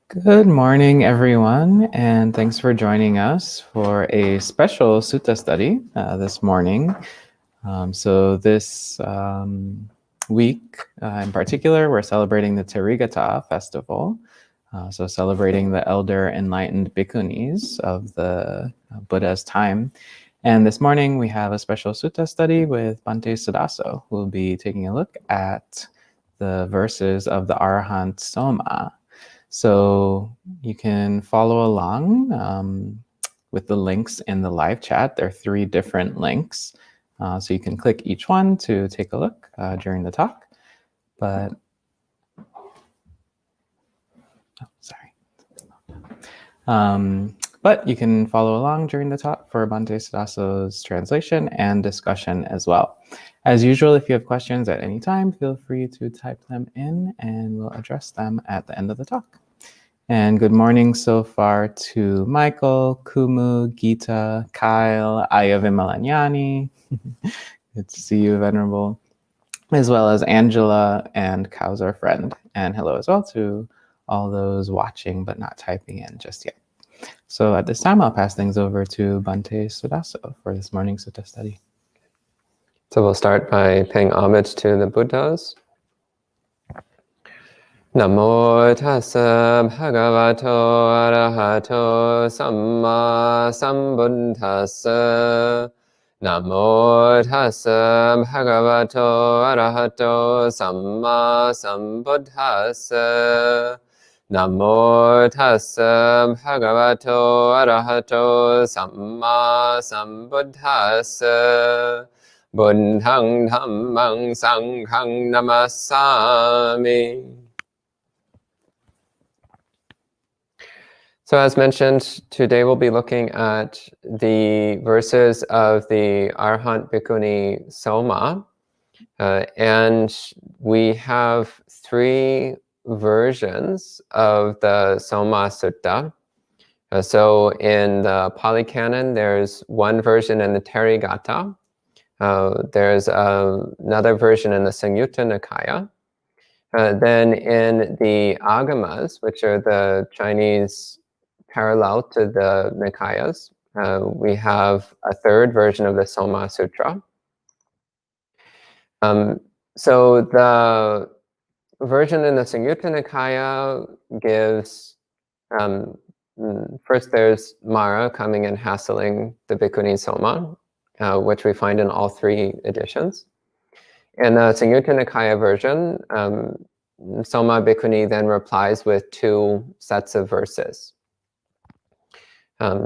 Good morning, everyone, and thanks for joining us for a special sutta study this morning. So this week in particular, we're celebrating the Therigatha festival. So celebrating the elder enlightened bhikkhunis of the Buddha's time. And this morning we have a special sutta study with Bhante Suddhāso, who will be taking a look at the verses of the Arahant Somā. So you can follow along with the links in the live chat. There are 3 different links. So you can click each one to take a look during the talk. But, but you can follow along during the talk for Bhante Suddhāso's translation and discussion as well. As usual, if you have questions at any time, feel free to type them in and we'll address them at the end of the talk. And good morning so far to Michael, Kumu, Gita, Kyle, Aya Vimalanyani. Good to see you, Venerable. As well as Angela and Cow's our friend. And hello as well to all those watching but not typing in just yet. So at this time, I'll pass things over to Bhante Suddhāso for this morning's sutta study. So we'll start by paying homage to the Buddhas. Namo tassa bhagavato arahato samma sambuddhassa. Namo tassa bhagavato arahato samma sambuddhassa. Namo tassa bhagavato arahato samma sambuddhassa. Buddhaṃ Dhammaṃ Sanghaṃ Namasami. So as mentioned, today we'll be looking at the verses of the Arahant Bhikkhuni Somā. And we have 3 versions of the Somā Sutta. So in the Pali Canon, there's one version in the Therigatha. There's another version in the Samyutta Nikaya. Then in the Agamas, which are the Chinese parallel to the Nikayas, we have a 3rd version of the Somā Sutra. So the version in the Samyutta Nikaya gives, first there's Mara coming and hassling the Bhikkhuni Somā, which we find in all 3 editions. In the Samyutta Nikaya version, Somā Bhikkhuni then replies with 2 sets of verses.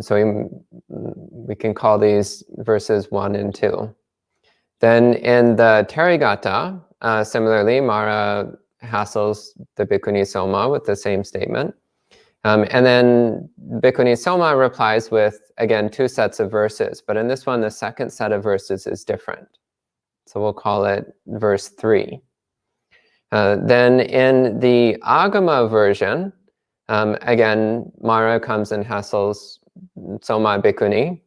So we can call these verses 1 and 2. Then in the Therigatha, similarly, Mara hassles the Bhikkhuni Somā with the same statement. And then Bhikkhuni Somā replies with, again, 2 sets of verses. But in this one, the 2nd set of verses is different. So we'll call it verse 3. Then in the Agama version, again, Mara comes and hassles Somā Bhikkhuni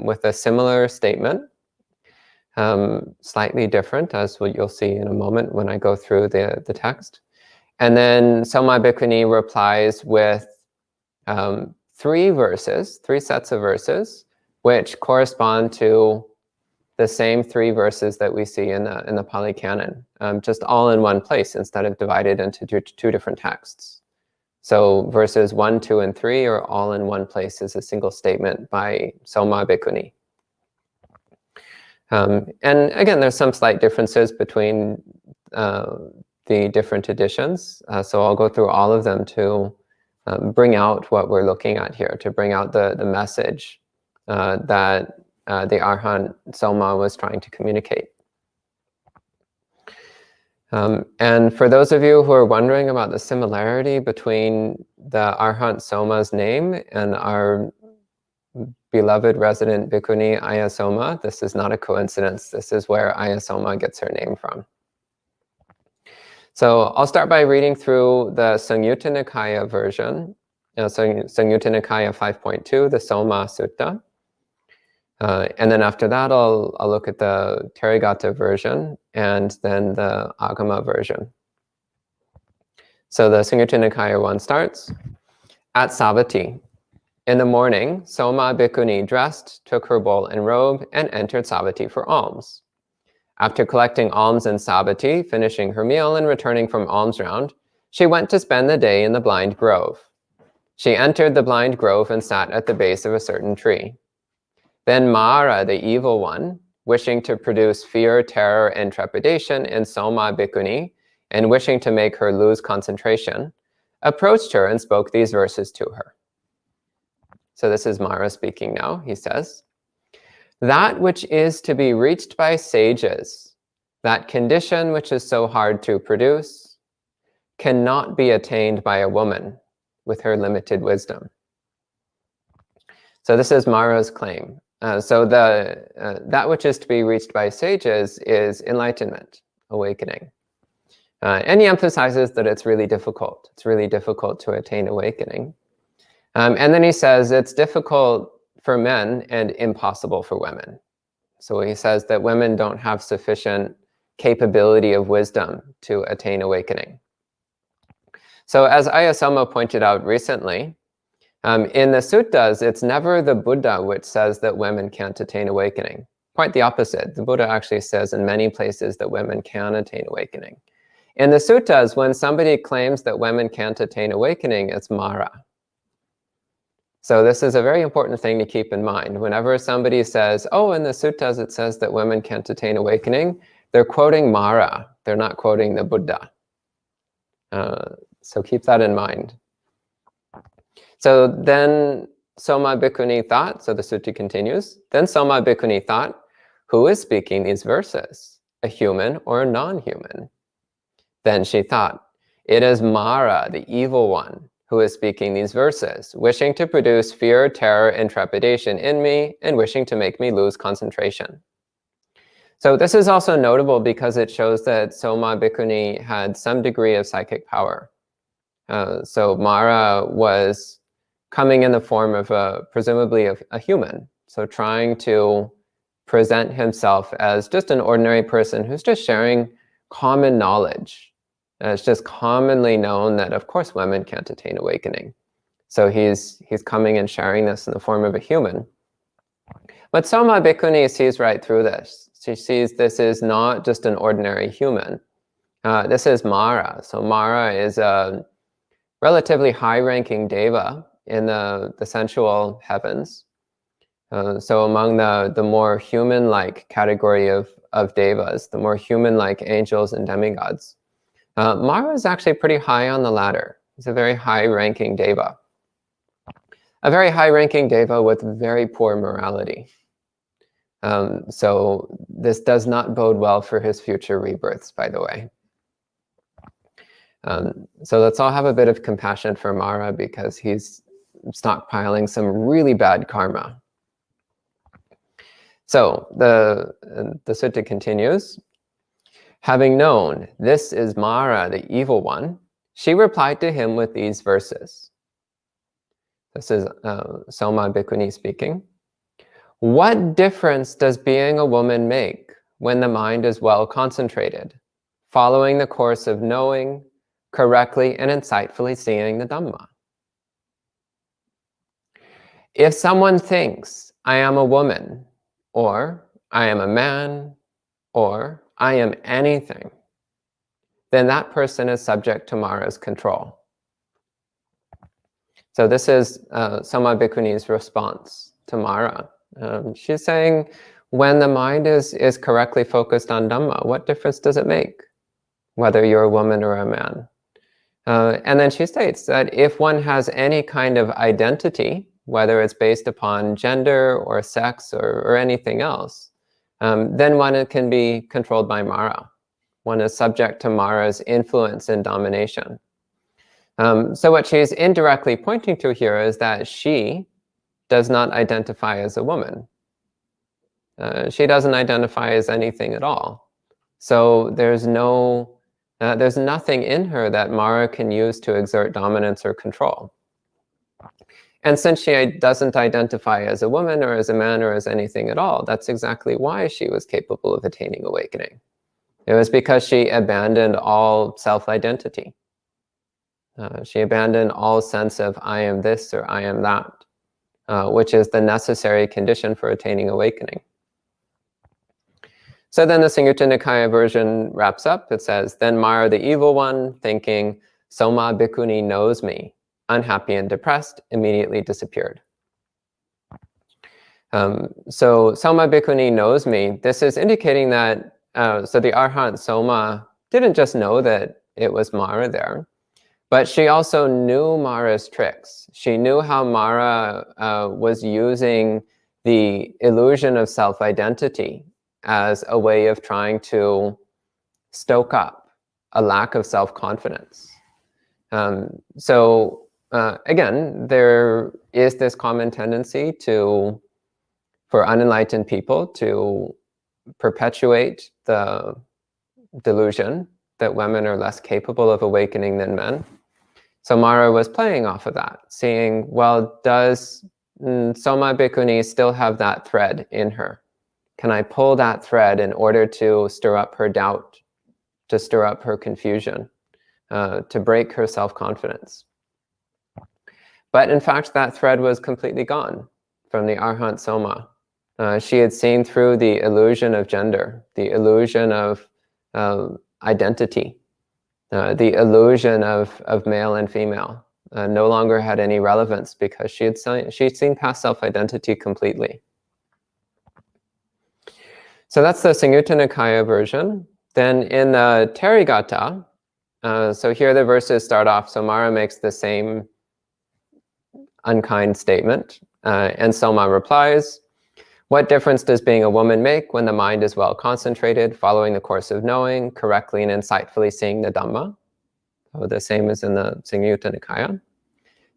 with a similar statement, slightly different, as what you'll see in a moment when I go through the text. And then Somā Bhikkhuni replies with 3 verses, 3 sets of verses, which correspond to the same 3 verses that we see in the Pali Canon, just all in one place instead of divided into 2 different texts. So verses 1, 2, and 3 are all in one place as a single statement by Somā Bhikkhuni. And again, there's some slight differences between the different editions. So I'll go through all of them to bring out what we're looking at here, to bring out the message that the Arahant Somā was trying to communicate. And for those of you who are wondering about the similarity between the Arahant Somā's name and our beloved resident Bhikkhuni Aya Somā, this is not a coincidence. This is where Aya Somā gets her name from. So I'll start by reading through the Samyutta Nikaya version, Samyutta Nikaya 5.2, the Somā Sutta. And then after that, I'll look at the Therigatha version and then the Agama version. So the Samyutta Nikaya one starts. At Savatthi, in the morning, Somā Bhikkhuni dressed, took her bowl and robe, and entered Savatthi for alms. After collecting alms in Savatthi, finishing her meal, and returning from alms round, she went to spend the day in the blind grove. She entered the blind grove and sat at the base of a certain tree. Then Mara, the evil one, wishing to produce fear, terror, and trepidation in Somā Bhikkhuni, and wishing to make her lose concentration, approached her and spoke these verses to her. So this is Mara speaking now. He says, "That which is to be reached by sages, that condition which is so hard to produce, cannot be attained by a woman with her limited wisdom." So this is Mara's claim. That which is to be reached by sages is enlightenment, awakening. And he emphasizes that it's really difficult. It's really difficult to attain awakening. And then he says it's difficult for men and impossible for women. So he says that women don't have sufficient capability of wisdom to attain awakening. So as Ayasoma pointed out recently, in the suttas, it's never the Buddha which says that women can't attain awakening. Quite the opposite. The Buddha actually says in many places that women can attain awakening. In the suttas, when somebody claims that women can't attain awakening, it's Mara. So this is a very important thing to keep in mind. Whenever somebody says, oh, in the suttas it says that women can't attain awakening, they're quoting Mara. They're not quoting the Buddha. So keep that in mind. So then Somā Bhikkhuni thought, so the sutta continues, then Somā Bhikkhuni thought, who is speaking these verses, a human or a non-human? Then she thought, it is Mara, the evil one, who is speaking these verses, wishing to produce fear, terror, and trepidation in me, and wishing to make me lose concentration. So this is also notable because it shows that Somā Bhikkhuni had some degree of psychic power. So Mara was coming in the form of presumably a human, so trying to present himself as just an ordinary person who's just sharing common knowledge. It's just commonly known that, of course, women can't attain awakening. So he's coming and sharing this in the form of a human. But Somā Bhikkhuni sees right through this. She sees this is not just an ordinary human. This is Mara. So Mara is a relatively high-ranking deva in the sensual heavens. So among the more human-like category of devas, the more human-like angels and demigods, Mara is actually pretty high on the ladder. He's a very high-ranking deva. A very high-ranking deva with very poor morality. So this does not bode well for his future rebirths, by the way. So let's all have a bit of compassion for Mara because he's stockpiling some really bad karma. So the sutta continues. Having known this is Mara, the evil one, she replied to him with these verses. This is Somā Bhikkhuni speaking. What difference does being a woman make when the mind is well concentrated, following the course of knowing, correctly and insightfully seeing the Dhamma? If someone thinks, I am a woman, or I am a man, or I am anything, then that person is subject to Mara's control. So this is Somā Bhikkhuni's response to Mara. She's saying, when the mind is correctly focused on Dhamma, what difference does it make, whether you're a woman or a man? And then she states that if one has any kind of identity, whether it's based upon gender or sex or anything else, then one can be controlled by Mara. One is subject to Mara's influence and domination. So what she's indirectly pointing to here is that she does not identify as a woman. She doesn't identify as anything at all. So there's nothing in her that Mara can use to exert dominance or control. And since she doesn't identify as a woman or as a man or as anything at all, that's exactly why she was capable of attaining awakening. It was because she abandoned all self-identity. She abandoned all sense of I am this or I am that, which is the necessary condition for attaining awakening. So then the Samyutta Nikaya version wraps up. It says, then Mara, the evil one, thinking, Somā Bhikkhuni knows me, unhappy and depressed, immediately disappeared. So Somā Bhikkhuni knows me. This is indicating that, so the Arahant Somā didn't just know that it was Mara there, but she also knew Mara's tricks. She knew how Mara was using the illusion of self-identity as a way of trying to stoke up a lack of self-confidence. Again, there is this common tendency for unenlightened people to perpetuate the delusion that women are less capable of awakening than men. So Mara was playing off of that, seeing, well, does Somā Bhikkhuni still have that thread in her? Can I pull that thread in order to stir up her doubt, to stir up her confusion, to break her self-confidence? But in fact, that thread was completely gone from the Arahant Somā. She had seen through the illusion of gender, the illusion of identity, the illusion of male and female, no longer had any relevance because she'd seen past self-identity completely. So that's the Samyutta Nikaya version. Then in the Therigatha, so here the verses start off, so Mara makes the same unkind statement, and Somā replies, what difference does being a woman make when the mind is well concentrated, following the course of knowing, correctly and insightfully seeing the Dhamma? So the same as in the Samyutta Nikaya.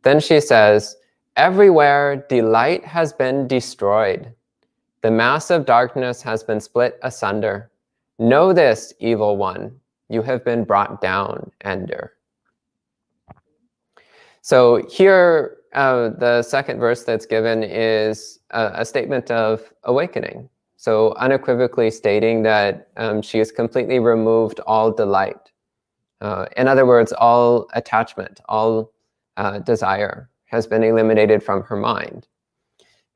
Then she says, everywhere delight has been destroyed. The mass of darkness has been split asunder. Know this, evil one, you have been brought down, Ender. So here, the second verse that's given is a statement of awakening. So unequivocally stating that she has completely removed all delight. In other words, all attachment, all desire has been eliminated from her mind.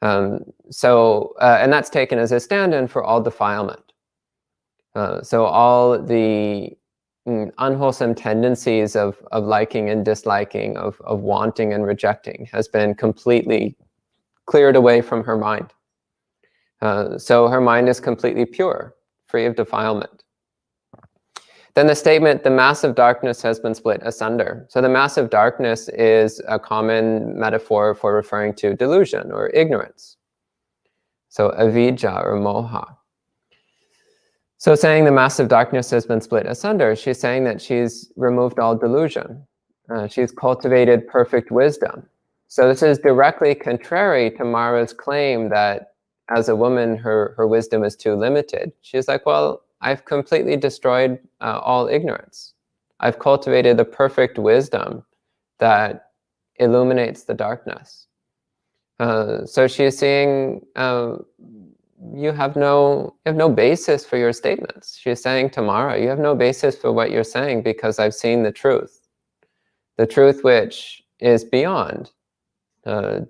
And that's taken as a stand-in for all defilement. So all the unwholesome tendencies of liking and disliking, of wanting and rejecting has been completely cleared away from her mind. So her mind is completely pure, free of defilement. Then the statement, the mass of darkness has been split asunder. So the mass of darkness is a common metaphor for referring to delusion or ignorance. So avidya or moha. So saying the mass of darkness has been split asunder, she's saying that she's removed all delusion. She's cultivated perfect wisdom. So this is directly contrary to Mara's claim that as a woman, her wisdom is too limited. She's like, well, I've completely destroyed all ignorance. I've cultivated the perfect wisdom that illuminates the darkness. So she's saying, you have no basis for your statements. She's saying to Mara, you have no basis for what you're saying because I've seen the truth which is beyond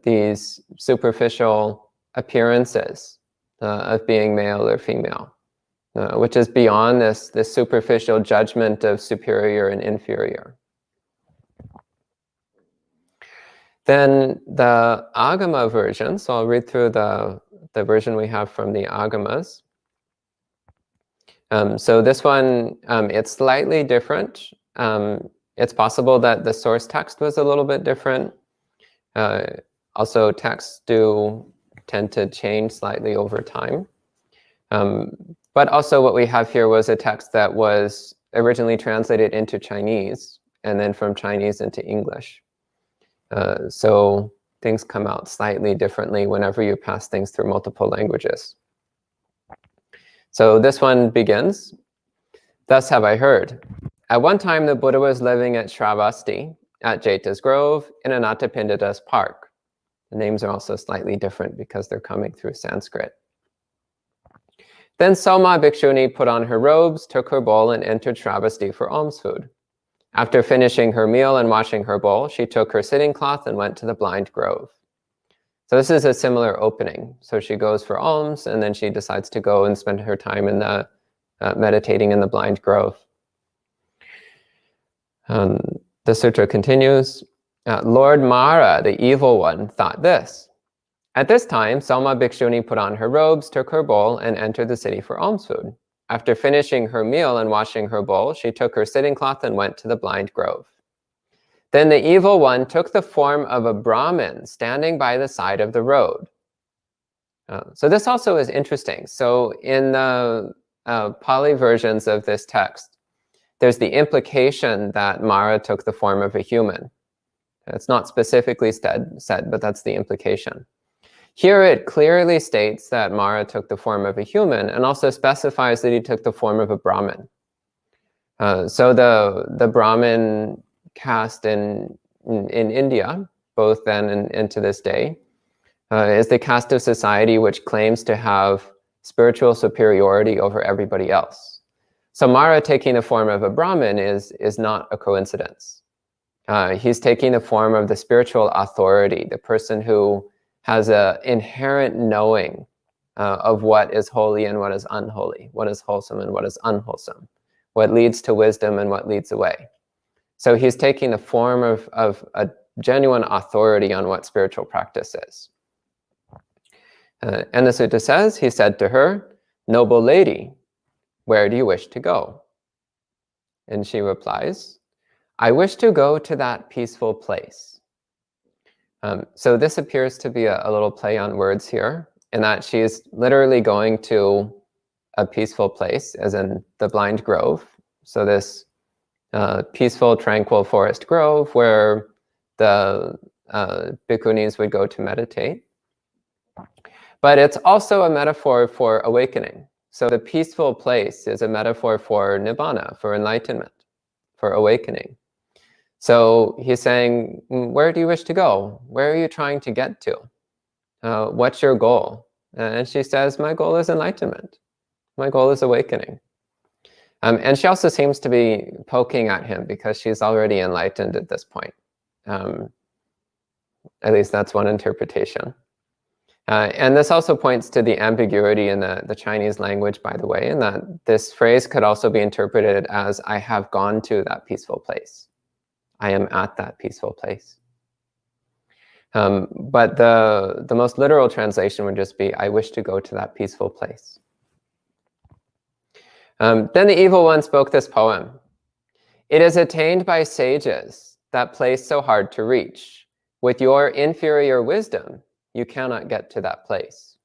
these superficial appearances of being male or female, which is beyond this superficial judgment of superior and inferior. Then the Agama version, so I'll read through the version we have from the Agamas. So this one, it's slightly different. It's possible that the source text was a little bit different. Also, texts do tend to change slightly over time. But also what we have here was a text that was originally translated into Chinese and then from Chinese into English. So things come out slightly differently whenever you pass things through multiple languages. So this one begins, thus have I heard. At one time, the Buddha was living at Shravasti, at Jeta's Grove, in Anathapindita's park. The names are also slightly different because they're coming through Sanskrit. Then Somā Bhikshuni put on her robes, took her bowl, and entered Shravasti for alms food. After finishing her meal and washing her bowl, she took her sitting cloth and went to the blind grove. So this is a similar opening. So she goes for alms, and then she decides to go and spend her time in the meditating in the blind grove. The sutra continues. Lord Mara, the evil one, thought this. At this time, Somā Bhikshuni put on her robes, took her bowl, and entered the city for alms food. After finishing her meal and washing her bowl, she took her sitting cloth and went to the blind grove. Then the evil one took the form of a Brahmin standing by the side of the road. So this also is interesting. So in the Pali versions of this text, there's the implication that Mara took the form of a human. It's not specifically said, but that's the implication. Here it clearly states that Mara took the form of a human, and also specifies that he took the form of a Brahmin. So the Brahmin caste in India, both then and to this day, is the caste of society which claims to have spiritual superiority over everybody else. So Mara taking the form of a Brahmin is not a coincidence. He's taking the form of the spiritual authority, the person who has an inherent knowing of what is holy and what is unholy, what is wholesome and what is unwholesome, what leads to wisdom and what leads away. So he's taking the form of a genuine authority on what spiritual practice is. And the sutta says, he said to her, "Noble lady, where do you wish to go?" And she replies, "I wish to go to that peaceful place." So this appears to be a little play on words here, in that she's literally going to a peaceful place, as in the blind grove. So this peaceful, tranquil forest grove where the bhikkhunis would go to meditate. But it's also a metaphor for awakening. So the peaceful place is a metaphor for nibbana, for enlightenment, for awakening. So he's saying, where do you wish to go? Where are you trying to get to? What's your goal? And she says, my goal is enlightenment. My goal is awakening. And she also seems to be poking at him because she's already enlightened at this point. At least that's one interpretation. And this also points to the ambiguity in the Chinese language, by the way, in that this phrase could also be interpreted as, I have gone to that peaceful place. I am at that peaceful place. But the most literal translation would just be, I wish to go to that peaceful place. Then the evil one spoke this poem. It is attained by sages, that place so hard to reach. With your inferior wisdom, you cannot get to that place.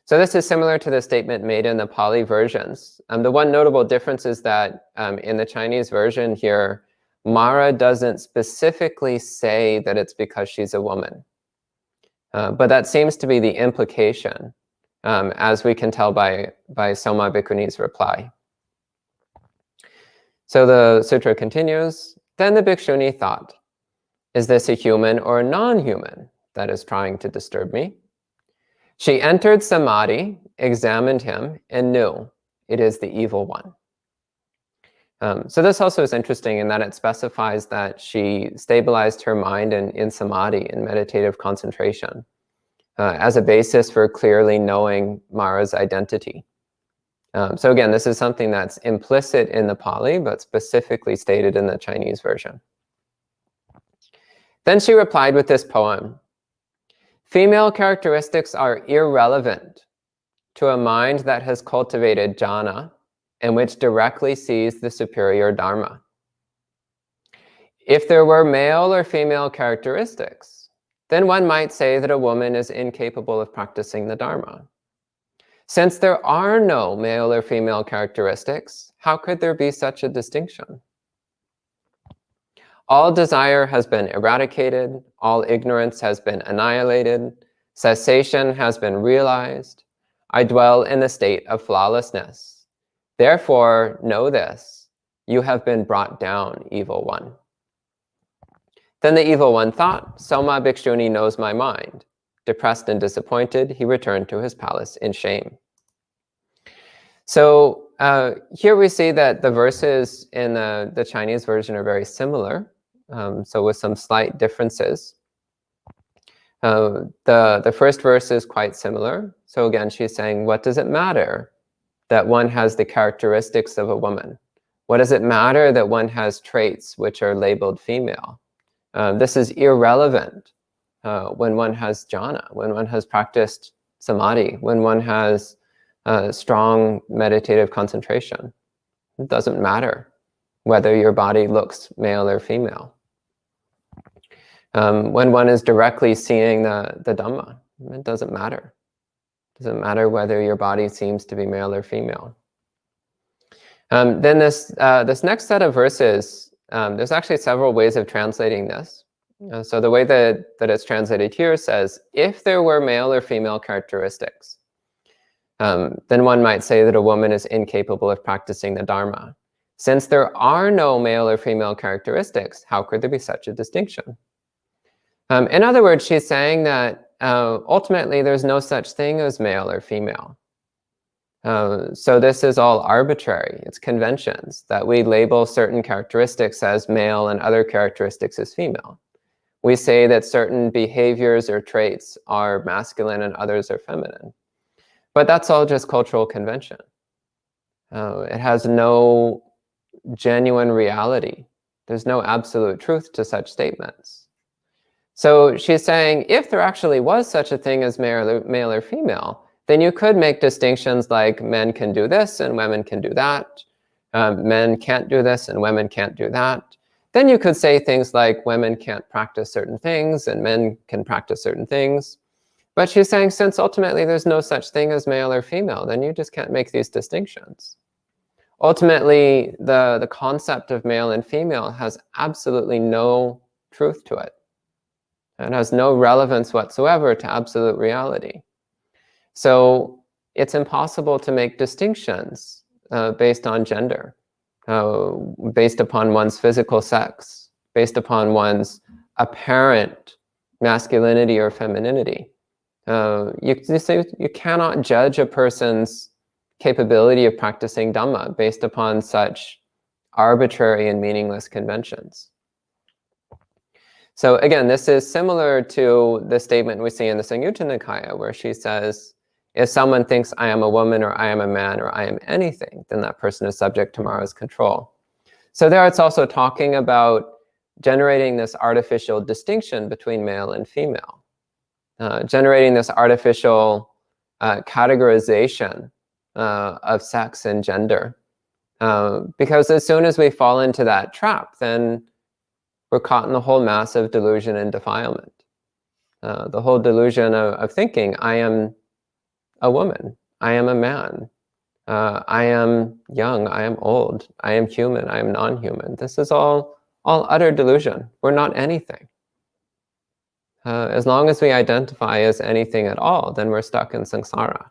So this is similar to the statement made in the Pali versions. The one notable difference is that in the Chinese version here, Mara doesn't specifically say that it's because she's a woman. But that seems to be the implication, as we can tell by Somā Bhikkhuni's reply. So the sutra continues, then the bhikshuni thought, is this a human or a non-human that is trying to disturb me? She entered samadhi, examined him, and knew it is the evil one. So this also is interesting in that it specifies that she stabilized her mind in samadhi, in meditative concentration, as a basis for clearly knowing Mara's identity. So again, this is something that's implicit in the Pali, but specifically stated in the Chinese version. Then she replied with this poem. Female characteristics are irrelevant to a mind that has cultivated jhana, and which directly sees the superior dharma. If there were male or female characteristics, then one might say that a woman is incapable of practicing the dharma. Since there are no male or female characteristics, how could there be such a distinction? All desire has been eradicated, all ignorance has been annihilated, cessation has been realized. I dwell in the state of flawlessness. Therefore, know this, you have been brought down, evil one. Then the evil one thought, Somā Bhikshuni knows my mind. Depressed and disappointed, he returned to his palace in shame. So here we see that the verses in the Chinese version are very similar, so with some slight differences. The first verse is quite similar. So again, she's saying, what does it matter that one has the characteristics of a woman? What does it matter that one has traits which are labeled female? This is irrelevant when one has jhana, when one has practiced samadhi, when one has strong meditative concentration. It doesn't matter whether your body looks male or female. When one is directly seeing the Dhamma, it doesn't matter. It doesn't matter whether your body seems to be male or female. Then this next set of verses, there's actually several ways of translating this. So the way that it's translated here says, if there were male or female characteristics, then one might say that a woman is incapable of practicing the Dharma. Since there are no male or female characteristics, how could there be such a distinction? In other words, she's saying that ultimately there's no such thing as male or female. So this is all arbitrary. It's conventions that we label certain characteristics as male and other characteristics as female. We say that certain behaviors or traits are masculine and others are feminine. But that's all just cultural convention. It has no genuine reality. There's no absolute truth to such statements. So she's saying, if there actually was such a thing as male or female, then you could make distinctions like men can do this and women can do that. Men can't do this and women can't do that. Then you could say things like women can't practice certain things and men can practice certain things. But she's saying, since ultimately there's no such thing as male or female, then you just can't make these distinctions. Ultimately, the concept of male and female has absolutely no truth to it. It has no relevance whatsoever to absolute reality. So it's impossible to make distinctions based on gender, based upon one's physical sex, based upon one's apparent masculinity or femininity. You cannot judge a person's capability of practicing Dhamma based upon such arbitrary and meaningless conventions. So again, this is similar to the statement we see in the Samyutta Nikaya, where she says, if someone thinks I am a woman or I am a man or I am anything, then that person is subject to Mara's control. So there it's also talking about generating this artificial distinction between male and female, generating this artificial categorization of sex and gender. Because as soon as we fall into that trap, then we're caught in the whole massive delusion and defilement. The whole delusion of thinking, I am a woman, I am a man, I am young, I am old, I am human, I am non-human. This is all utter delusion. We're not anything. As long as we identify as anything at all, then we're stuck in samsara.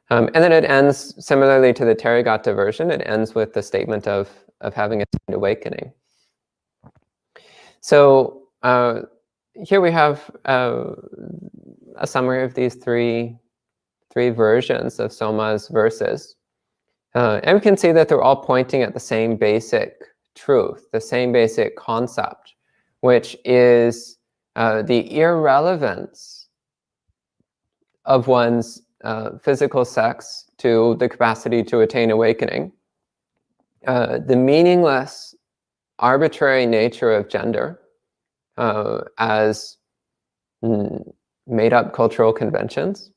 And then it ends, similarly to the Therigatha version, it ends with the statement of having attained awakening. So here we have a summary of these three versions of Somā's verses. And we can see that they're all pointing at the same basic truth, the same basic concept, which is the irrelevance of one's physical sex to the capacity to attain awakening, the meaningless, arbitrary nature of gender as made-up cultural conventions,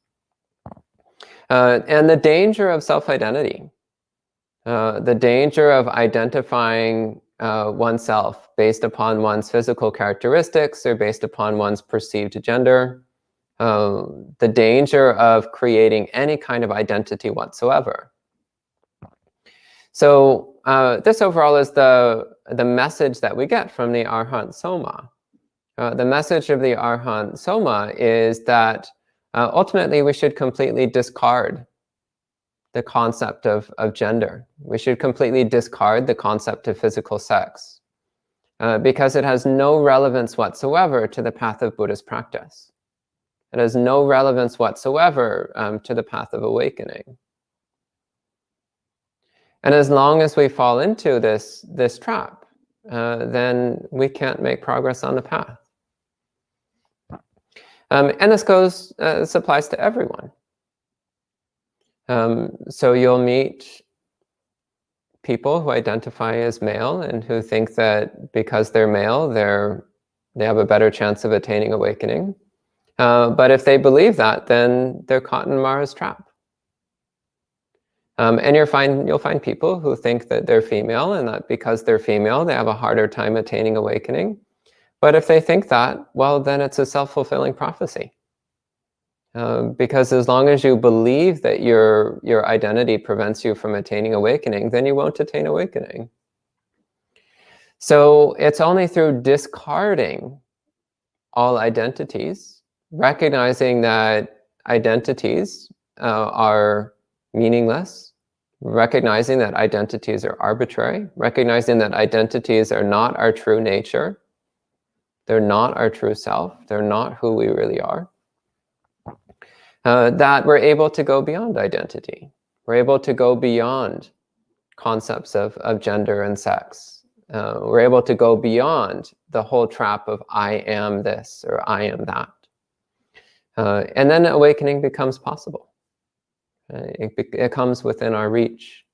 and the danger of self-identity, the danger of identifying oneself based upon one's physical characteristics or based upon one's perceived gender, the danger of creating any kind of identity whatsoever. So this overall is the message that we get from the Arahant Somā. The message of the Arahant Somā is that ultimately we should completely discard the concept of gender. We should completely discard the concept of physical sex because it has no relevance whatsoever to the path of Buddhist practice. It has no relevance whatsoever to the path of awakening. And as long as we fall into this trap, then we can't make progress on the path. And this applies to everyone. So you'll meet people who identify as male and who think that because they're male, they have a better chance of attaining awakening. But if they believe that, then they're caught in Mara's trap. And you'll find people who think that they're female and that because they're female, they have a harder time attaining awakening. But if they think that, well, then it's a self-fulfilling prophecy. Because as long as you believe that your identity prevents you from attaining awakening, then you won't attain awakening. So it's only through discarding all identities, recognizing that identities are meaningless, recognizing that identities are arbitrary, recognizing that identities are not our true nature, they're not our true self, they're not who we really are, that we're able to go beyond identity. We're able to go beyond concepts of gender and sex. We're able to go beyond the whole trap of I am this or I am that. And then awakening becomes possible. It comes within our reach.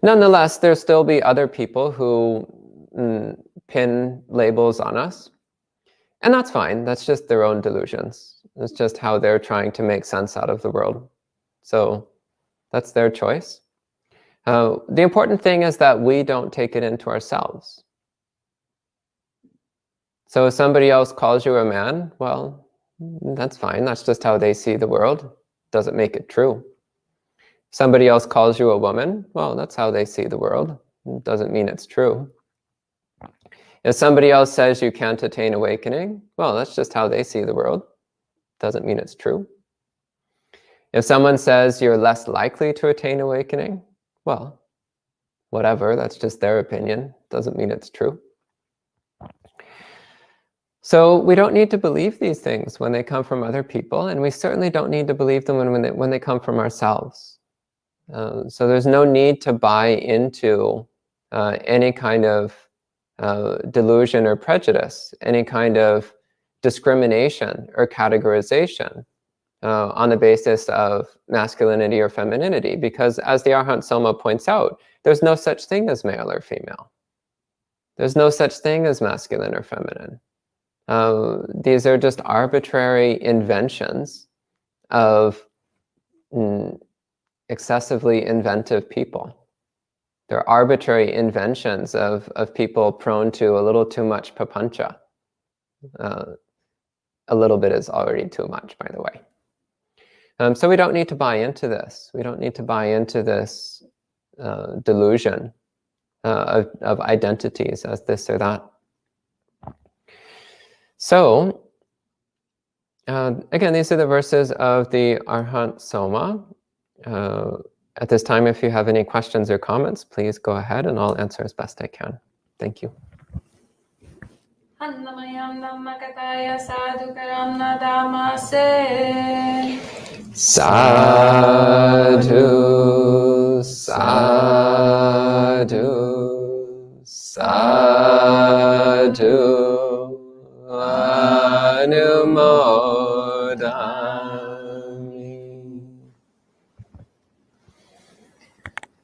Nonetheless, there'll still be other people who pin labels on us. And that's fine. That's just their own delusions. It's just how they're trying to make sense out of the world. So that's their choice. The important thing is that we don't take it into ourselves. So if somebody else calls you a man, well, that's fine. That's just how they see the world. Doesn't make it true. If somebody else calls you a woman, well, that's how they see the world. Doesn't mean it's true. If somebody else says you can't attain awakening, well, that's just how they see the world. Doesn't mean it's true. If someone says you're less likely to attain awakening, well, whatever, that's just their opinion. Doesn't mean it's true. So we don't need to believe these things when they come from other people, and we certainly don't need to believe them when they come from ourselves. So there's no need to buy into any kind of delusion or prejudice, any kind of discrimination or categorization on the basis of masculinity or femininity, because as the Arahant Somā points out, there's no such thing as male or female. There's no such thing as masculine or feminine. These are just arbitrary inventions of excessively inventive people. They're arbitrary inventions of people prone to a little too much papancha. A little bit is already too much, by the way. So we don't need to buy into this. We don't need to buy into this delusion of identities as this or that. So, again, these are the verses of the Arahant Somā. At this time, if you have any questions or comments, please go ahead and I'll answer as best I can. Thank you. Sadhu, sadhu, sadhu, anumodami.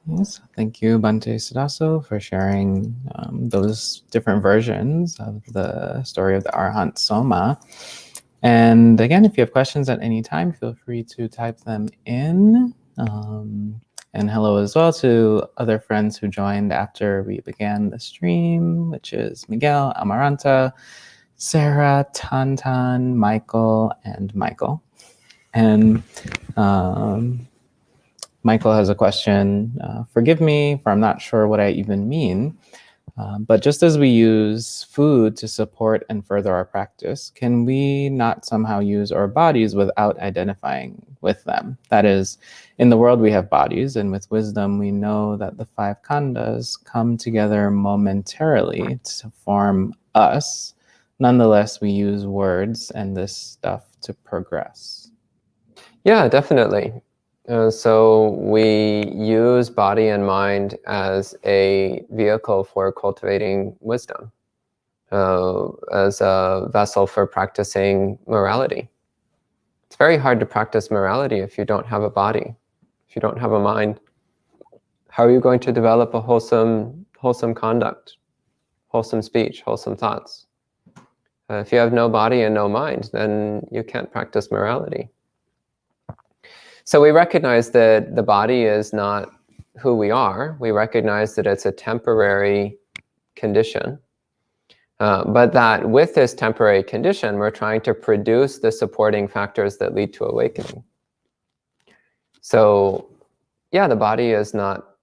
Yes, thank you, Bhante Suddhāso, for sharing those different versions of the story of the Arahant Somā. And again, if you have questions at any time, feel free to type them in. And hello as well to other friends who joined after we began the stream, which is Miguel, Amaranta, Sarah, Tantan, Michael, and Michael. And Michael has a question. Forgive me for I'm not sure what I even mean. But just as we use food to support and further our practice, can we not somehow use our bodies without identifying with them? That is, in the world we have bodies, and with wisdom we know that the 5 khandhas come together momentarily to form us. Nonetheless, we use words and this stuff to progress. Yeah, definitely. So we use body and mind as a vehicle for cultivating wisdom, as a vessel for practicing morality. It's very hard to practice morality if you don't have a body, if you don't have a mind. How are you going to develop a wholesome conduct, wholesome speech, wholesome thoughts? If you have no body and no mind, then you can't practice morality. So we recognize that the body is not who we are. We recognize that it's a temporary condition. But that with this temporary condition, we're trying to produce the supporting factors that lead to awakening. So yeah, the body is not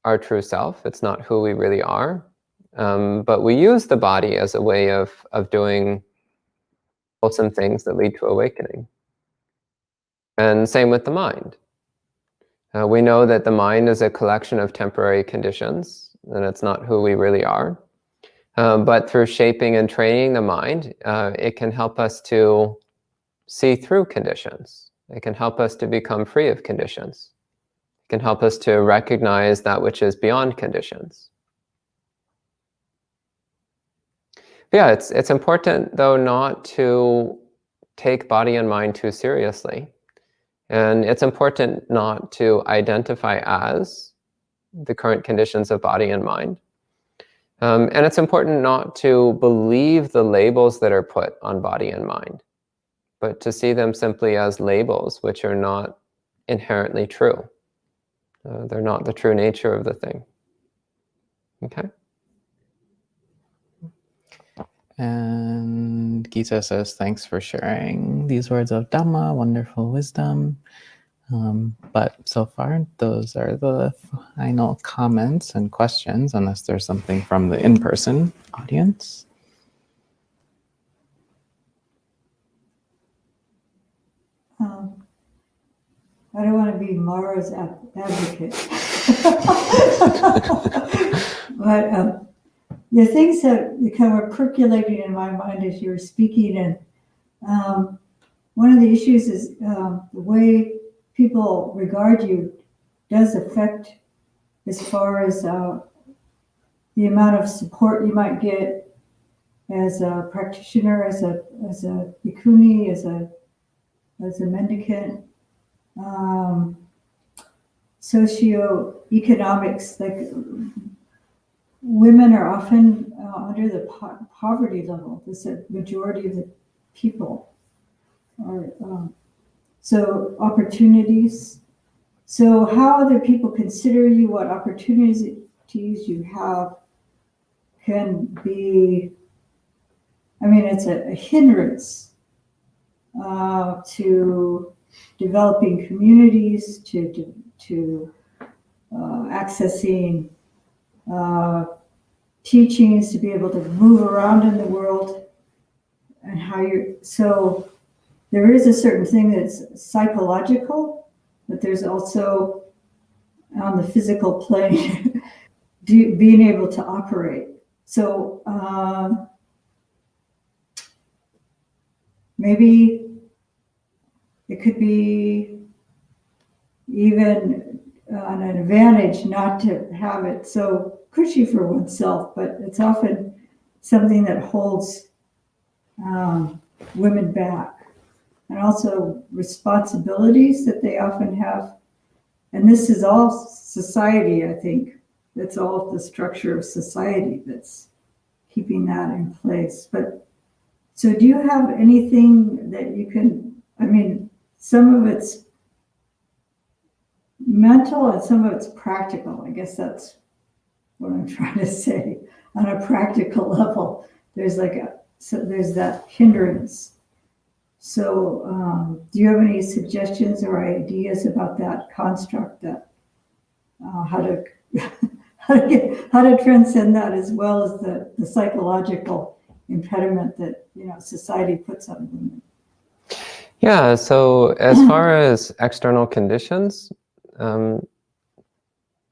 our true self. It's not who we really are. But we use the body as a way of doing wholesome things that lead to awakening. And same with the mind. We know that the mind is a collection of temporary conditions, and it's not who we really are. But through shaping and training the mind, it can help us to see through conditions. It can help us to become free of conditions. It can help us to recognize that which is beyond conditions. But yeah, it's important, though, not to take body and mind too seriously. And it's important not to identify as the current conditions of body and mind. And it's important not to believe the labels that are put on body and mind, but to see them simply as labels which are not inherently true. They're not the true nature of the thing. Okay? And Gita says, thanks for sharing these words of Dhamma, wonderful wisdom. But so far, those are the final comments and questions, unless there's something from the in-person audience. I don't want to be Mara's advocate. But the things that kind of were percolating in my mind as you were speaking, and one of the issues is the way people regard you does affect as far as the amount of support you might get as a practitioner, as a bhikkhuni, as a mendicant. Socioeconomics, like women are often under the poverty level. This is a majority of the people are. So opportunities. So how other people consider you, what opportunities you have, can be. I mean, it's a hindrance to developing communities, to accessing teachings, to be able to move around in the world, and how you're. So there is a certain thing that's psychological, but there's also on the physical plane being able to operate. So maybe it could be even an advantage not to have it so cushy for oneself, but it's often something that holds women back. And also responsibilities that they often have. And this is all society, I think. That's all the structure of society that's keeping that in place. But so do you have anything that you can, I mean, some of it's mental and some of it's practical. I guess that's what I'm trying to say. On a practical level, there's there's that hindrance. So do you have any suggestions or ideas about that construct, that how how to transcend that, as well as the psychological impediment that, you know, society puts on women. Yeah, so as far as external conditions, yeah,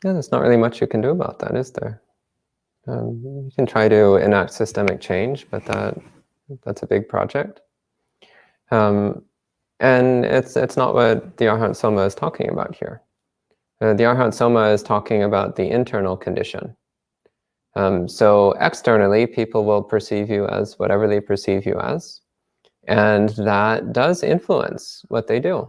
there's not really much you can do about that, is there? You can try to enact systemic change, but that's a big project. And it's not what the Arahant Somā is talking about here. The Arahant Somā is talking about the internal condition. So externally, people will perceive you as whatever they perceive you as. And that does influence what they do.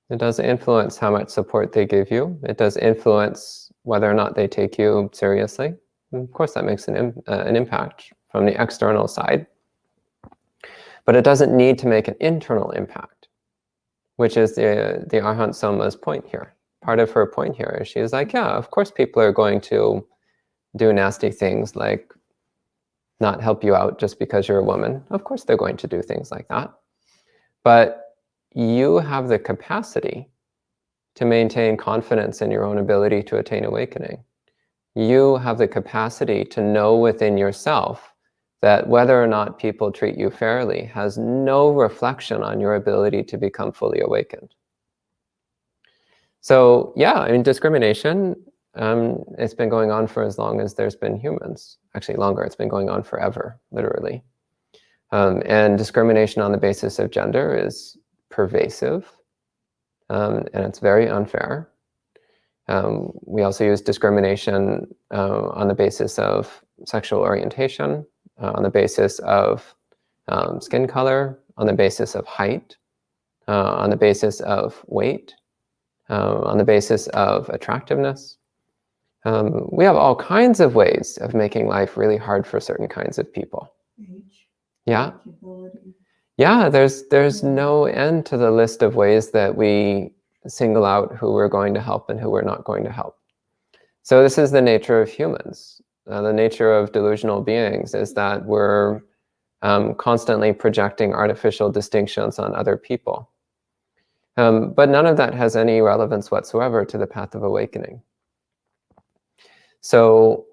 It does influence how much support they give you. It does influence whether or not they take you seriously. And of course, that makes an impact from the external side. But it doesn't need to make an internal impact, which is the Arahant Somā's point here. Part of her point here is she's like, yeah, of course people are going to do nasty things like not help you out just because you're a woman. Of course they're going to do things like that. But you have the capacity to maintain confidence in your own ability to attain awakening. You have the capacity to know within yourself that whether or not people treat you fairly has no reflection on your ability to become fully awakened. So yeah, I mean, discrimination, it's been going on for as long as there's been humans. Actually longer, it's been going on forever, literally. And discrimination on the basis of gender is pervasive, and it's very unfair. We also use discrimination on the basis of sexual orientation, on the basis of skin color, on the basis of height, on the basis of weight, on the basis of attractiveness. We have all kinds of ways of making life really hard for certain kinds of people. Age, Yeah. ability. Yeah, there's no end to the list of ways that we single out who we're going to help and who we're not going to help. So this is the nature of humans. The nature of delusional beings is that we're constantly projecting artificial distinctions on other people. But none of that has any relevance whatsoever to the path of awakening. So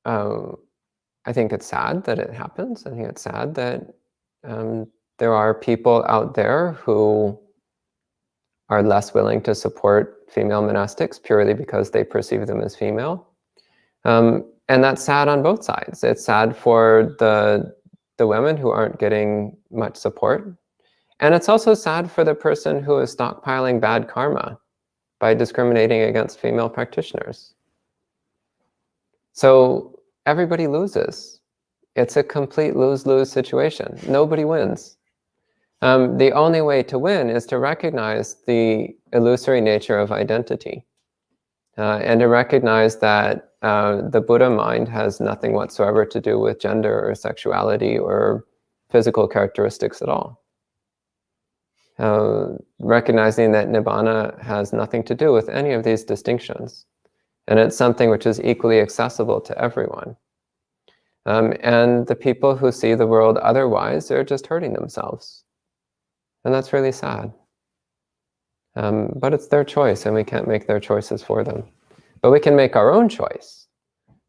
I think it's sad that it happens. I think it's sad that there are people out there who are less willing to support female monastics purely because they perceive them as female. And that's sad on both sides. It's sad for the women who aren't getting much support. And it's also sad for the person who is stockpiling bad karma by discriminating against female practitioners. So everybody loses. It's a complete lose-lose situation. Nobody wins. The only way to win is to recognize the illusory nature of identity and to recognize that the Buddha mind has nothing whatsoever to do with gender or sexuality or physical characteristics at all. Recognizing that Nibbana has nothing to do with any of these distinctions. And it's something which is equally accessible to everyone. And the people who see the world otherwise, they're just hurting themselves. And that's really sad. But it's their choice, and we can't make their choices for them. But we can make our own choice,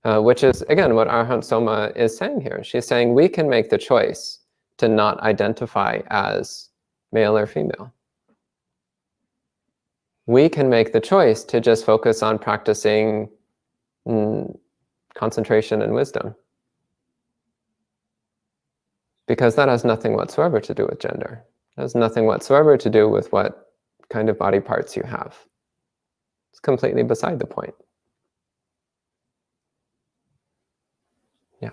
which is, again, what Arahant Somā is saying here. She's saying we can make the choice to not identify as male or female. We can make the choice to just focus on practicing concentration and wisdom. Because that has nothing whatsoever to do with gender. It has nothing whatsoever to do with what kind of body parts you have. It's completely beside the point. Yeah.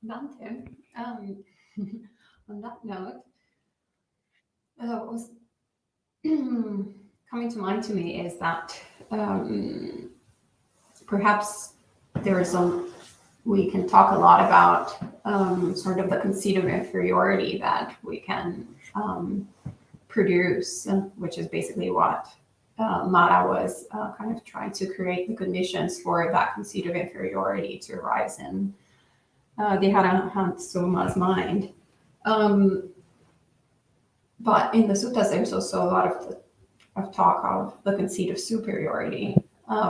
Bhante, on that note, what was coming to mind to me is that perhaps we can talk a lot about sort of the conceit of inferiority that we can produce, which is basically what Mara was kind of trying to create the conditions for that conceit of inferiority to arise in the Arahant Somā's mind. But in the suttas, there's also a lot of of talk of the conceit of superiority,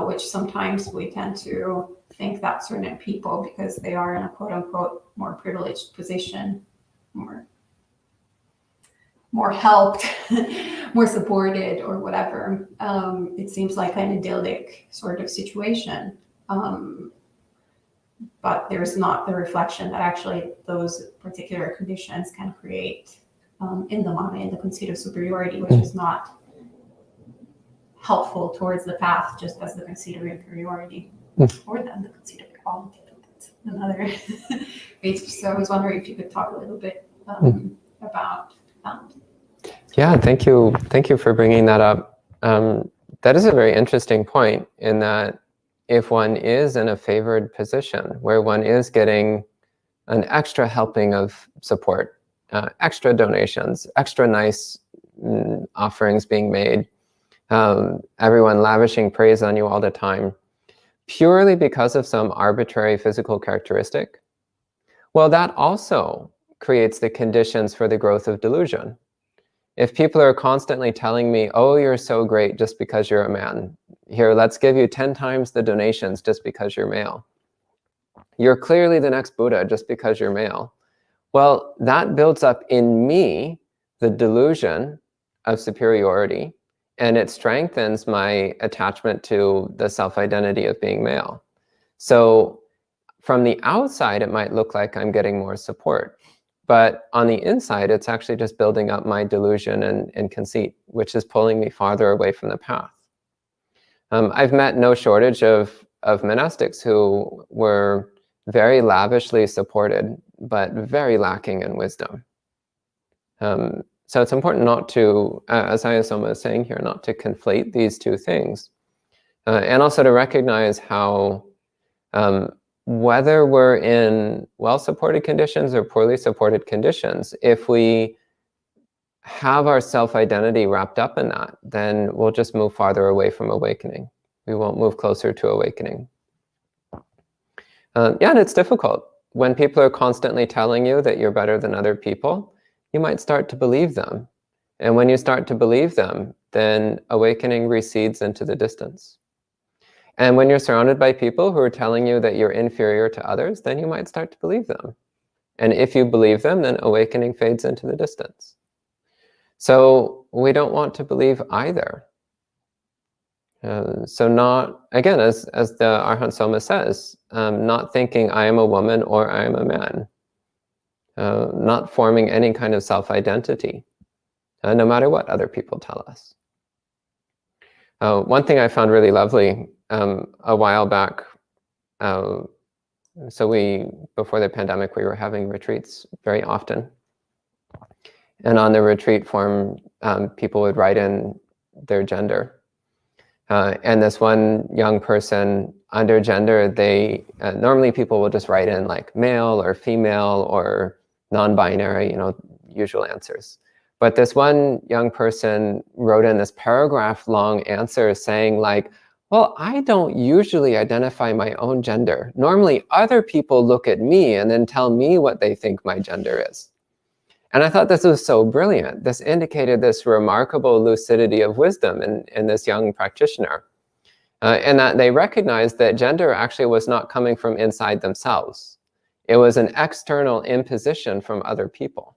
which sometimes we tend to think that certain people, because they are in a quote unquote more privileged position, more helped, more supported, or whatever. It seems like an idyllic sort of situation. But there's not the reflection that actually those particular conditions can create in the mind, in the conceit of superiority, which is not helpful towards the path, just as the conceit of inferiority, or then the conceit of equality. That's another page. So I was wondering if you could talk a little bit about that. Yeah, thank you. Thank you for bringing that up. That is a very interesting point, in that if one is in a favored position where one is getting an extra helping of support, extra donations, extra nice offerings being made, everyone lavishing praise on you all the time, purely because of some arbitrary physical characteristic, well, that also creates the conditions for the growth of delusion. If people are constantly telling me, oh, you're so great just because you're a man. Here, let's give you 10 times the donations just because you're male. You're clearly the next Buddha just because you're male. Well, that builds up in me the delusion of superiority, and it strengthens my attachment to the self-identity of being male. So from the outside, it might look like I'm getting more support. But on the inside, it's actually just building up my delusion and conceit, which is pulling me farther away from the path. I've met no shortage of monastics who were very lavishly supported, but very lacking in wisdom. So it's important not to, as Somā is saying here, not to conflate these two things. And also to recognize how whether we're in well-supported conditions or poorly supported conditions, if we have our self-identity wrapped up in that, then we'll just move farther away from awakening. We won't move closer to awakening. Yeah, and it's difficult. When people are constantly telling you that you're better than other people, you might start to believe them. And when you start to believe them, then awakening recedes into the distance. And when you're surrounded by people who are telling you that you're inferior to others, then you might start to believe them. And if you believe them, then awakening fades into the distance. So we don't want to believe either. So not, again, as the Arahant Somā says, not thinking I am a woman or I am a man. Not forming any kind of self-identity, no matter what other people tell us. One thing I found really lovely a while back, so before the pandemic, we were having retreats very often. And on the retreat form, people would write in their gender. And this one young person, under gender, they normally people will just write in like male or female or non-binary, usual answers. But this one young person wrote in this paragraph-long answer saying like, well, I don't usually identify my own gender. Normally, other people look at me and then tell me what they think my gender is. And I thought this was so brilliant. This indicated this remarkable lucidity of wisdom in this young practitioner. And that they recognized that gender actually was not coming from inside themselves. It was an external imposition from other people.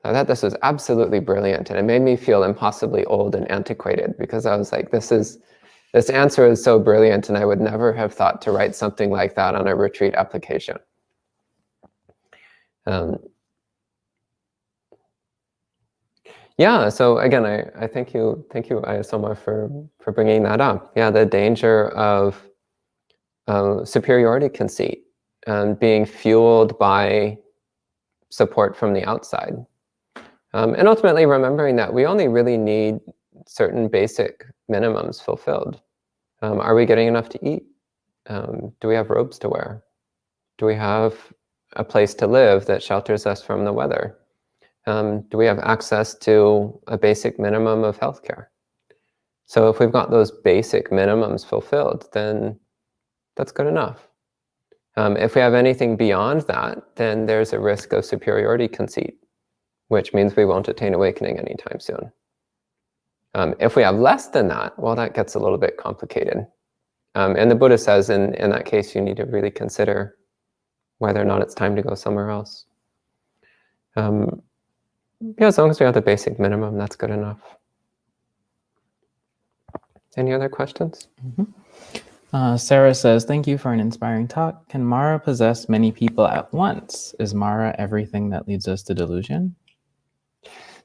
I thought this was absolutely brilliant, and it made me feel impossibly old and antiquated, because I was like, this answer is so brilliant, and I would never have thought to write something like that on a retreat application. Yeah, so again, I thank you, Somā, for bringing that up. Yeah, the danger of superiority conceit being fueled by support from the outside. And ultimately remembering that we only really need certain basic minimums fulfilled. Are we getting enough to eat? Do we have robes to wear? Do we have a place to live that shelters us from the weather? Do we have access to a basic minimum of healthcare? So if we've got those basic minimums fulfilled, then that's good enough. If we have anything beyond that, then there's a risk of superiority conceit, which means we won't attain awakening anytime soon. If we have less than that, well, that gets a little bit complicated. And the Buddha says in that case, you need to really consider whether or not it's time to go somewhere else. Yeah, as long as we have the basic minimum, that's good enough. Any other questions? Sarah says, thank you for an inspiring talk. Can Mara possess many people at once? Is Mara everything that leads us to delusion?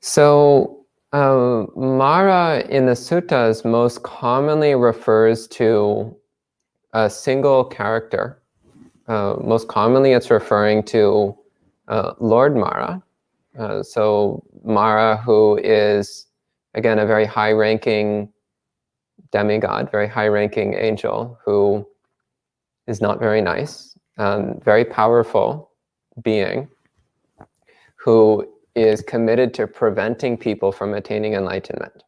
So Mara in the suttas most commonly refers to a single character. Most commonly it's referring to Lord Mara. So Mara, who is, again, a very high-ranking demigod, very high-ranking angel, who is not very nice, very powerful being, who is committed to preventing people from attaining enlightenment.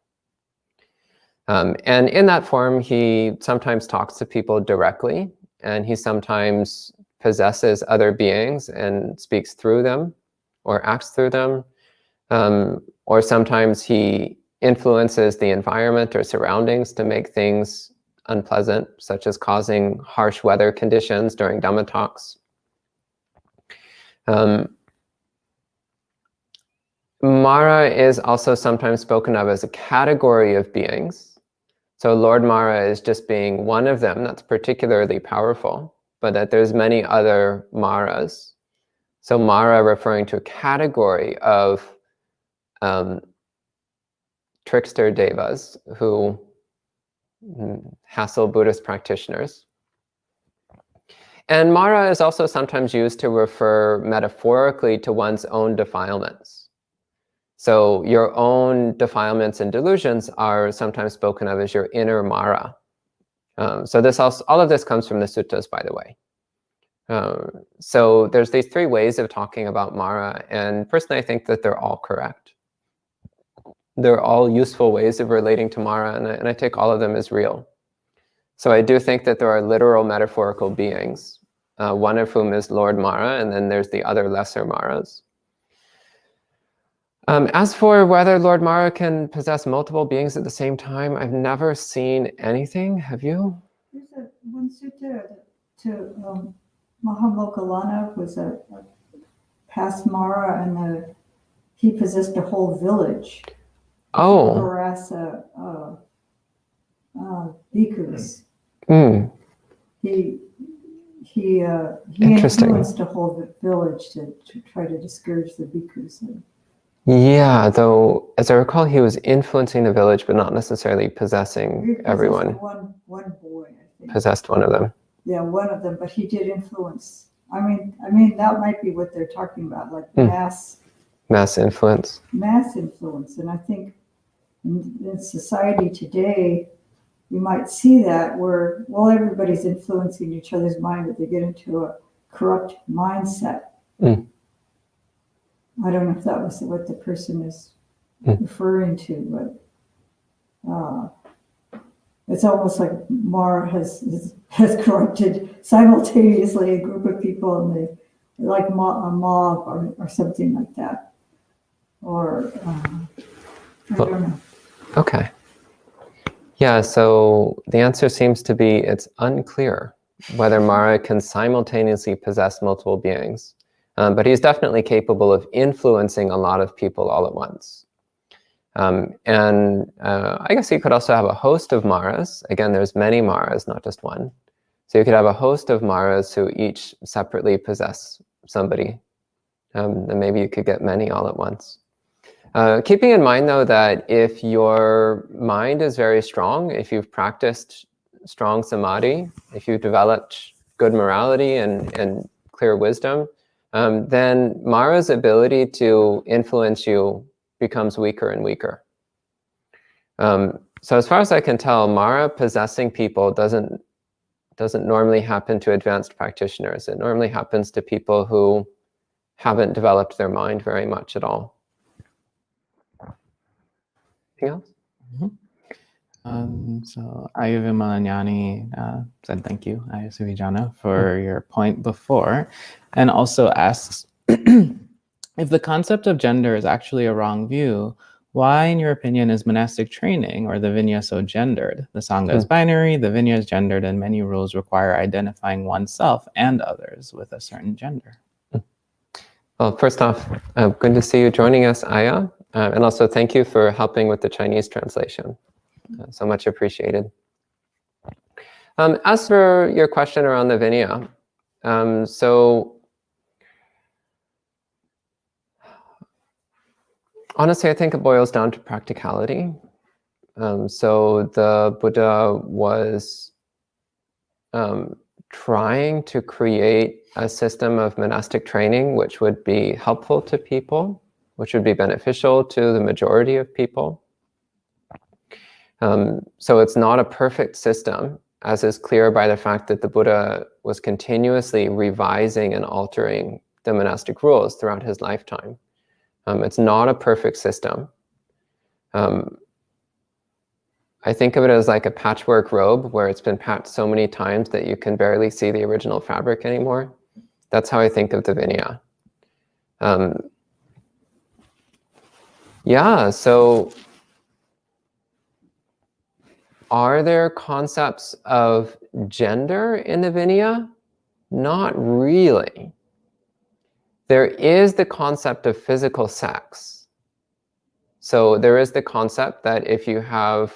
And in that form, he sometimes talks to people directly, and he sometimes possesses other beings and speaks through them, or acts through them, or sometimes he influences the environment or surroundings to make things unpleasant, such as causing harsh weather conditions during Dhamma talks. Mara is also sometimes spoken of as a category of beings. So Lord Mara is just being one of them that's particularly powerful, but that there's many other Maras. So Mara referring to a category of trickster devas who hassle Buddhist practitioners. And Mara is also sometimes used to refer metaphorically to one's own defilements. So your own defilements and delusions are sometimes spoken of as your inner Mara. So this also, all of this comes from the suttas, by the way. So there's these three ways of talking about Mara, and personally I think that they're all correct. They're all useful ways of relating to Mara, and I take all of them as real. So I do think that there are literal metaphorical beings, one of whom is Lord Mara, and then there's the other lesser Maras. As for whether Lord Mara can possess multiple beings at the same time, I've never seen anything. Have you? There's one sutta to Mahamokkallana was a past Mara, and he possessed a whole village. Oh. To harass bhikkhus. Mm. He Interesting. influenced a whole village to try to discourage the bhikkhus. Yeah, though, as I recall, he was influencing the village, but not necessarily possessing everyone. One boy, I think. Possessed one of them. Yeah, one of them, but he did influence. I mean, that might be what they're talking about, like mass influence. Mass influence, and I think in society today, you might see that where, well, everybody's influencing each other's mind, but they get into a corrupt mindset. I don't know if that was what the person is referring to, but it's almost like Mara has corrupted simultaneously a group of people, and they like a mob or something like that. Or I don't know. Okay. Yeah, so the answer seems to be it's unclear whether Mara can simultaneously possess multiple beings. But he's definitely capable of influencing a lot of people all at once. And I guess he could also have a host of Maras. Again, there's many Maras, not just one. So you could have a host of Maras who each separately possess somebody. And maybe you could get many all at once. Keeping in mind, though, that if your mind is very strong, if you've practiced strong samadhi, if you've developed good morality and clear wisdom, then Mara's ability to influence you becomes weaker and weaker. So as far as I can tell, Mara possessing people doesn't normally happen to advanced practitioners. It normally happens to people who haven't developed their mind very much at all. Anything else? So Ayuva Malanyani said thank you, Ayasuvijana, for your point before, and also asks, if the concept of gender is actually a wrong view, Why, in your opinion, is monastic training or the Vinaya so gendered? The Sangha is binary, the Vinaya is gendered, and many rules require identifying oneself and others with a certain gender. Well, first off, good to see you joining us, Aya. And also thank you for helping with the Chinese translation. So much appreciated. As for your question around the Vinaya, so honestly, I think it boils down to practicality. So the Buddha was trying to create a system of monastic training which would be helpful to people, which would be beneficial to the majority of people. So it's not a perfect system, as is clear by the fact that the Buddha was continuously revising and altering the monastic rules throughout his lifetime. It's not a perfect system. I think of it as like a patchwork robe where it's been patched so many times that you can barely see the original fabric anymore. That's how I think of the Vinaya. Yeah, so are there concepts of gender in the Vinaya? Not really. There is the concept of physical sex. So there is the concept that if you have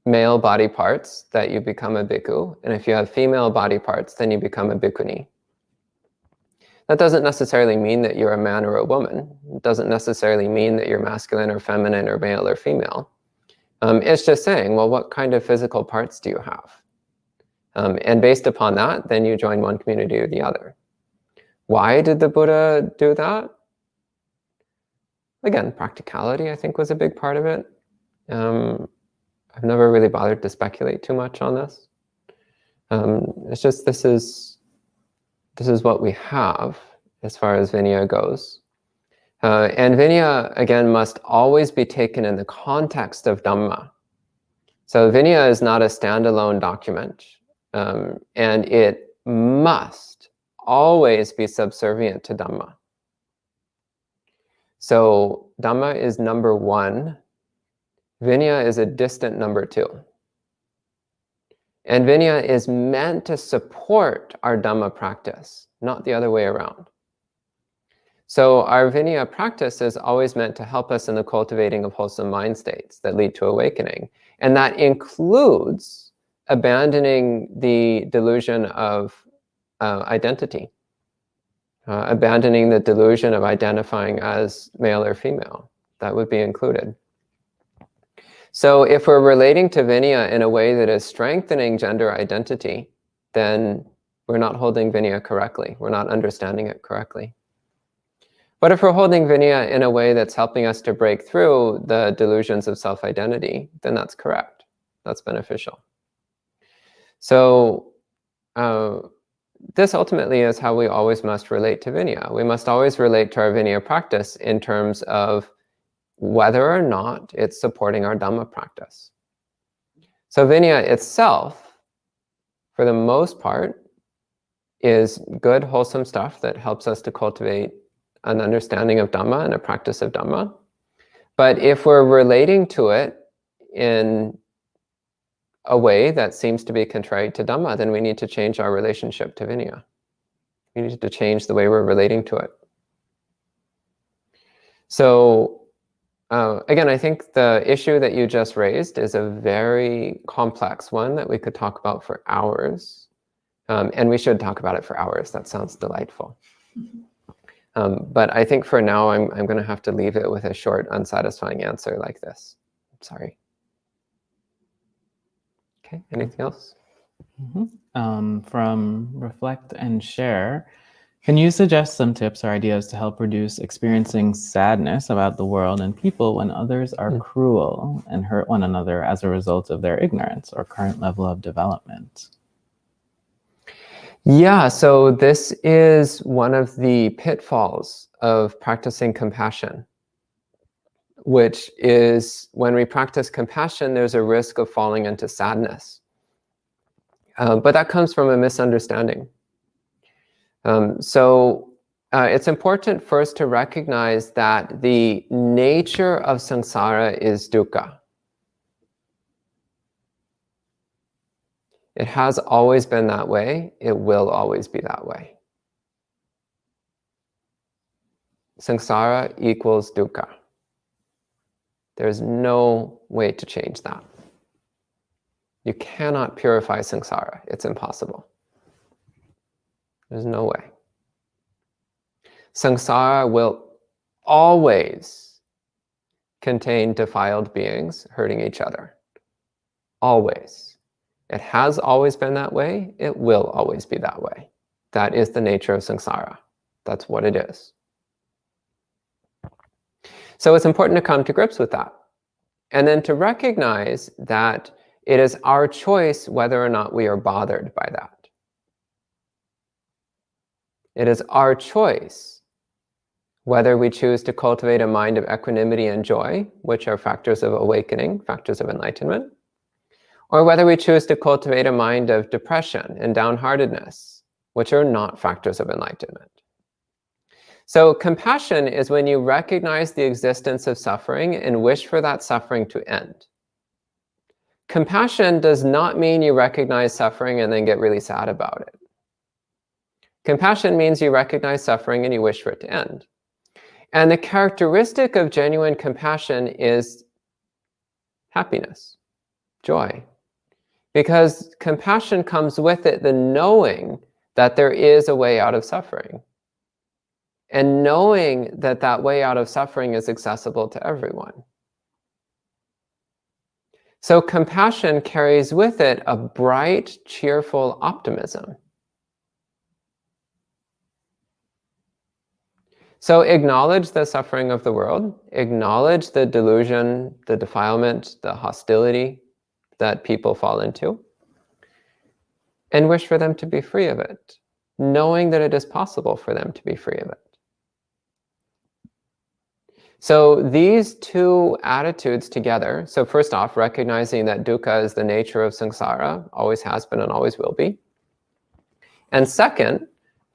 male body parts, that you become a bhikkhu, and if you have female body parts, then you become a bhikkhuni. That doesn't necessarily mean that you're a man or a woman. It doesn't necessarily mean that you're masculine or feminine or male or female. It's just saying, well, what kind of physical parts do you have? And based upon that, then you join one community or the other. Why did the Buddha do that? Again, practicality, I think, was a big part of it. I've never really bothered to speculate too much on this. It's just this is what we have as far as Vinaya goes. And Vinaya, again, must always be taken in the context of Dhamma. So Vinaya is not a standalone document, and it must always be subservient to Dhamma. So Dhamma is number one. Vinaya is a distant number two. And Vinaya is meant to support our Dhamma practice, not the other way around. So our Vinaya practice is always meant to help us in the cultivating of wholesome mind states that lead to awakening. And that includes abandoning the delusion of identity, abandoning the delusion of identifying as male or female. That would be included. So if we're relating to Vinaya in a way that is strengthening gender identity, then we're not holding Vinaya correctly. We're not understanding it correctly. But if we're holding Vinaya in a way that's helping us to break through the delusions of self-identity, then that's correct. That's beneficial. So this ultimately is how we always must relate to Vinaya. We must always relate to our Vinaya practice in terms of whether or not it's supporting our Dhamma practice. So Vinaya itself, for the most part, is good, wholesome stuff that helps us to cultivate an understanding of Dhamma and a practice of Dhamma. But if we're relating to it in a way that seems to be contrary to Dhamma, then we need to change our relationship to Vinaya. We need to change the way we're relating to it. So again, I think the issue that you just raised is a very complex one that we could talk about for hours. And we should talk about it for hours. That sounds delightful. But I think for now, I'm going to have to leave it with a short, unsatisfying answer like this. I'm sorry. Okay, anything else? From Reflect and Share, can you suggest some tips or ideas to help reduce experiencing sadness about the world and people when others are cruel and hurt one another as a result of their ignorance or current level of development? Yeah, so this is one of the pitfalls of practicing compassion, which is when we practice compassion, there's a risk of falling into sadness. But that comes from a misunderstanding. So it's important first to recognize that the nature of samsara is dukkha. It has always been that way. It will always be that way. Samsara equals dukkha. There's no way to change that. You cannot purify samsara. It's impossible. There's no way. Samsara will always contain defiled beings hurting each other. Always. It has always been that way. It will always be that way. That is the nature of samsara. That's what it is. So it's important to come to grips with that. And then to recognize that it is our choice whether or not we are bothered by that. It is our choice whether we choose to cultivate a mind of equanimity and joy, which are factors of awakening, factors of enlightenment, or whether we choose to cultivate a mind of depression and downheartedness, which are not factors of enlightenment. So compassion is when you recognize the existence of suffering and wish for that suffering to end. Compassion does not mean you recognize suffering and then get really sad about it. Compassion means you recognize suffering and you wish for it to end. And the characteristic of genuine compassion is happiness, joy. Because compassion comes with it the knowing that there is a way out of suffering. And knowing that that way out of suffering is accessible to everyone. So compassion carries with it a bright, cheerful optimism. So acknowledge the suffering of the world, acknowledge the delusion, the defilement, the hostility that people fall into, and wish for them to be free of it, knowing that it is possible for them to be free of it. So these two attitudes together, so first off, recognizing that dukkha is the nature of samsara, always has been and always will be. And second,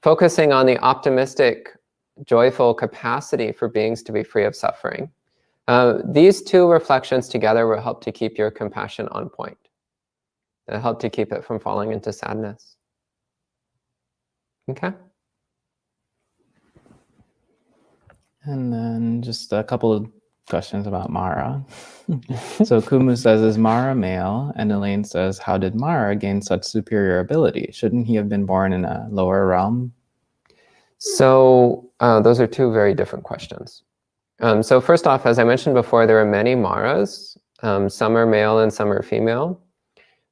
focusing on the optimistic, joyful capacity for beings to be free of suffering. These two reflections together will help to keep your compassion on point. They'll help to keep it from falling into sadness. Okay? And then just a couple of questions about Mara. So Kumu says, is Mara male? And Elaine says, how did Mara gain such superior ability? Shouldn't he have been born in a lower realm? So those are two very different questions. So first off, as I mentioned before, there are many Maras. Some are male and some are female.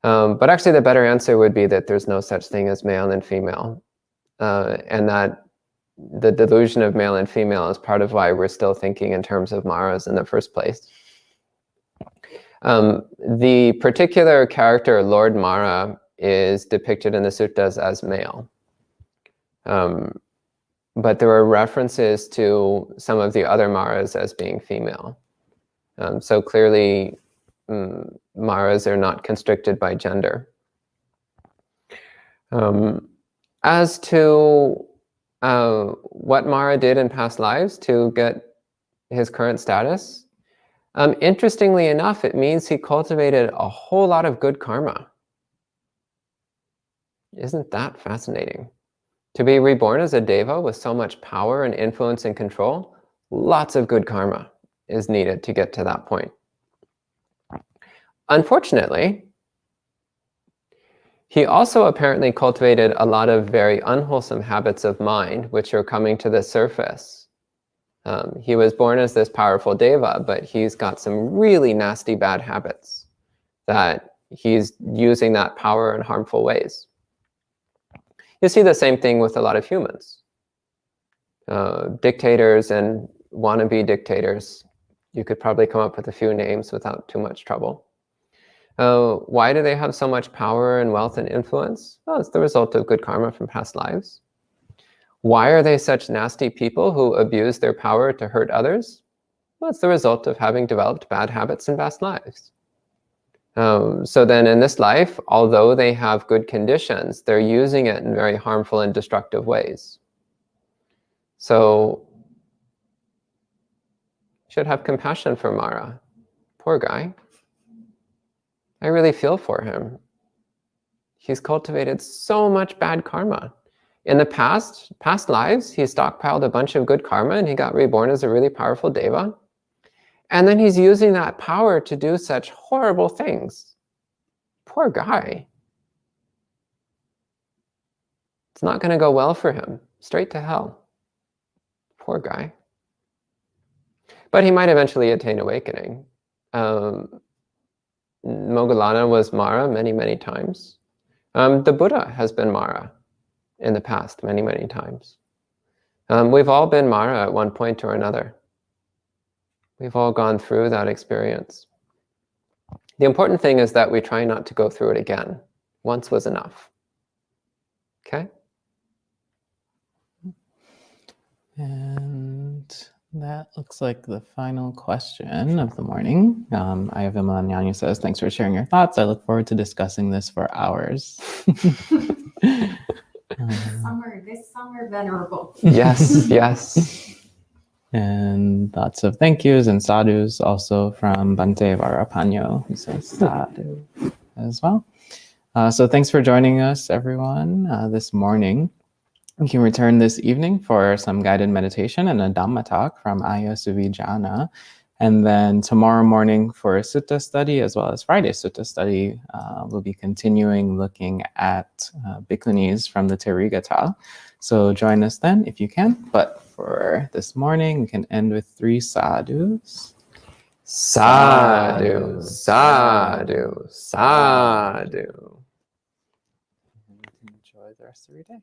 But actually the better answer would be that there's no such thing as male and female. And that the delusion of male and female is part of why we're still thinking in terms of Maras in the first place. The particular character, Lord Mara, is depicted in the suttas as male. But there are references to some of the other Maras as being female. So clearly, Maras are not constricted by gender. As to what Mara did in past lives to get his current status, interestingly enough, it means he cultivated a whole lot of good karma. Isn't that fascinating? To be reborn as a deva with so much power and influence and control, lots of good karma is needed to get to that point. Unfortunately, he also apparently cultivated a lot of very unwholesome habits of mind, which are coming to the surface. He was born as this powerful deva, but he's got some really nasty bad habits that he's using that power in harmful ways. You see the same thing with a lot of humans. Dictators and wannabe dictators. You could probably come up with a few names without too much trouble. Why do they have so much power and wealth and influence? Well, it's the result of good karma from past lives. Why are they such nasty people who abuse their power to hurt others? Well, it's the result of having developed bad habits in past lives. So then in this life, although they have good conditions, they're using it in very harmful and destructive ways. So you should have compassion for Mara. Poor guy. I really feel for him. He's cultivated so much bad karma. In the past lives, he stockpiled a bunch of good karma and he got reborn as a really powerful deva. And then he's using that power to do such horrible things. Poor guy. It's not going to go well for him. Straight to hell. Poor guy. But he might eventually attain awakening. Moggallana was Mara many, many times. The Buddha has been Mara in the past many, many times. We've all been Mara at one point or another. We've all gone through that experience. The important thing is that we try not to go through it again. Once was enough. Okay? And that looks like the final question of the morning. Ayavima Nyani says, thanks for sharing your thoughts. I look forward to discussing this for hours. This summer, Venerable. Yes, yes. And lots of thank yous and sadhus also from Bhante Varapanyo, who says sadhu as well. So thanks for joining us, everyone, this morning. We can return this evening for some guided meditation and a Dhamma talk from Aya Suvijana. And then tomorrow morning for a sutta study, as well as Friday's sutta study, we'll be continuing looking at bhikkhunis from the Therigatha. So join us then if you can. But for this morning, we can end with 3 sadhus. Sadhu, sadhu, sadhu. And enjoy the rest of your day.